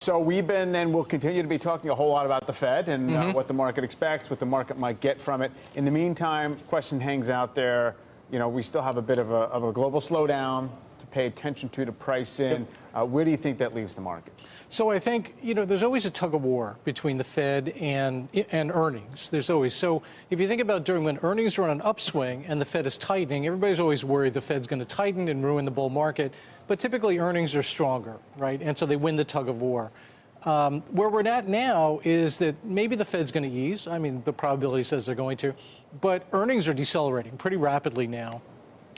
So we've been and will continue to be talking a whole lot about the Fed and what the market expects, what the market might get from it. In the meantime, question hangs out there. You know, we still have a bit of a global slowdown to pay attention to price in. Where do you think that leaves the market? So I think, you know, there's always a tug of war between the Fed and earnings. There's always. So if you think about during when earnings are on an upswing and the Fed is tightening, everybody's always worried the Fed's going to tighten and ruin the bull market. But typically earnings are stronger, right? And so they win the tug of war. Where we're at now is that maybe the Fed's going to ease. I mean, the probability says they're going to. But earnings are decelerating pretty rapidly now.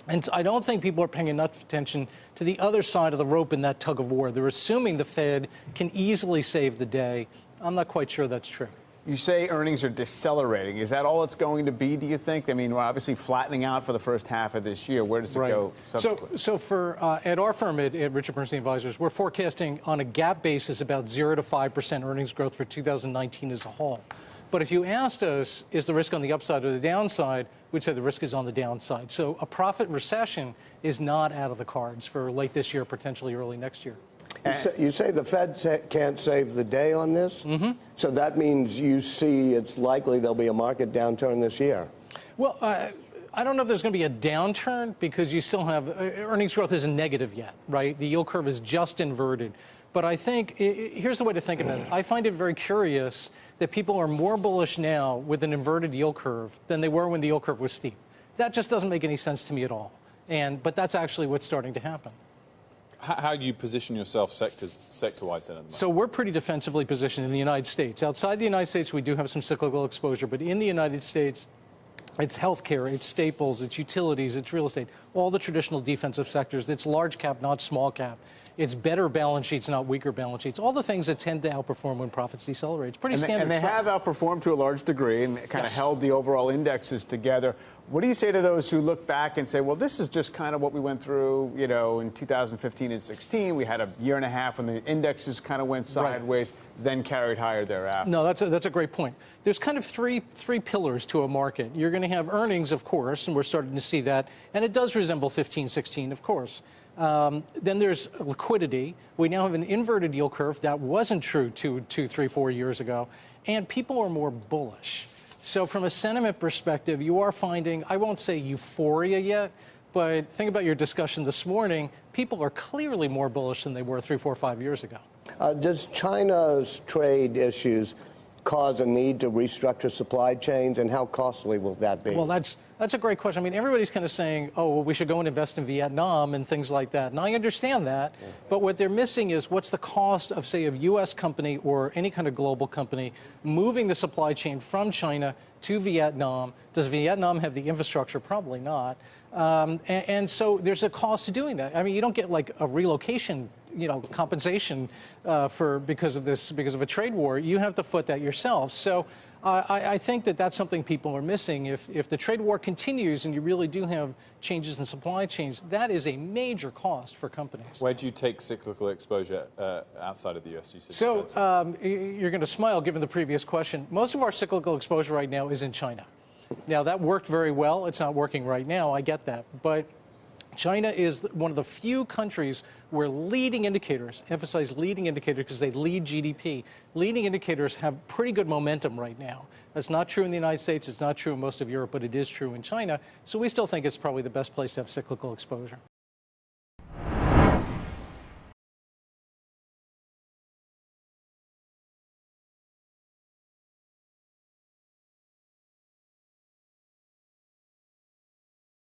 And I don't think people are paying enough attention to the other side of the rope in that tug of war. They're assuming the Fed can easily save the day. I'm not quite sure that's true. You say earnings are decelerating. Is that all it's going to be, do you think? I mean, we're obviously flattening out for the first half of this year. Where does it go subsequently? So for at our firm, at Richard Bernstein Advisors, we're forecasting on a GAAP basis about 0 to 5% earnings growth for 2019 as a whole. But if you asked us, is the risk on the upside or the downside, we'd say the risk is on the downside. So a profit recession is not out of the cards for late this year, potentially early next year. You say the Fed can't save the day on this? So that means you see it's likely there'll be a market downturn this year? Well, I don't know if there's going to be a downturn because you still have earnings growth isn't negative yet, right? The yield curve is just inverted. But I think here's the way to think about it. I find it very curious that people are more bullish now with an inverted yield curve than they were when the yield curve was steep. That just doesn't make any sense to me at all. But that's actually what's starting to happen. How do you position yourself sector-wise then? So we're pretty defensively positioned in the United States. Outside the United States, we do have some cyclical exposure, but in the United States, it's healthcare, it's staples, it's utilities, it's real estate, all the traditional defensive sectors. It's large cap, not small cap. It's better balance sheets, not weaker balance sheets. All the things that tend to outperform when profits decelerate. It's pretty standard stuff. And they have outperformed to a large degree and kind of held the overall indexes together. What do you say to those who look back and say, well, this is just kind of what we went through, you know, in 2015 and 16. We had a year and a half when the indexes kind of went sideways, then carried higher thereafter. No, that's a great point. There's kind of three pillars to a market. You're going to have earnings, of course, and we're starting to see that. And it does resemble 15, 16, of course. Then there's liquidity. We now have an inverted yield curve. That wasn't true 2, 3, 4 years ago. And people are more bullish. So from a sentiment perspective, you are finding, I won't say euphoria yet, but think about your discussion this morning. People are clearly more bullish than they were 3, 4, 5 years ago. Does China's trade issues cause a need to restructure supply chains, and how costly will that be? Well, that's a great question. I mean, everybody's kind of saying, oh, well, we should go and invest in Vietnam and things like that. And I understand that. But what they're missing is what's the cost of, say, a U.S. company or any kind of global company moving the supply chain from China to Vietnam? Does Vietnam have the infrastructure? Probably not. And so there's a cost to doing that. I mean, you don't get like a relocation, you know, compensation because of a trade war. You have to foot that yourself. So I think that that's something people are missing. If the trade war continues and you really do have changes in supply chains, that is a major cost for companies. Where do you take cyclical exposure outside of the U.S.? So you're going to smile given the previous question. Most of our cyclical exposure right now is in China. Now, that worked very well. It's not working right now. I get that. But China is one of the few countries where leading indicators, emphasize leading indicators because they lead GDP, leading indicators have pretty good momentum right now. That's not true in the United States. It's not true in most of Europe, but it is true in China. So we still think it's probably the best place to have cyclical exposure.